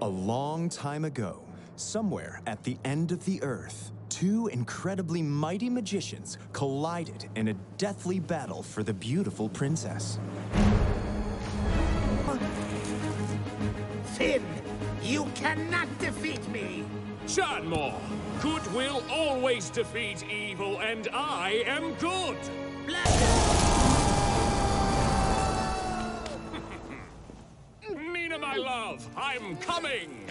A long time ago, somewhere at the end of the earth, two incredibly mighty magicians collided in a deathly battle for the beautiful princess. Finn, you cannot defeat me! Shanmore, good will always defeat evil, and I am good! Nina, my love, I'm coming!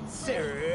Sir?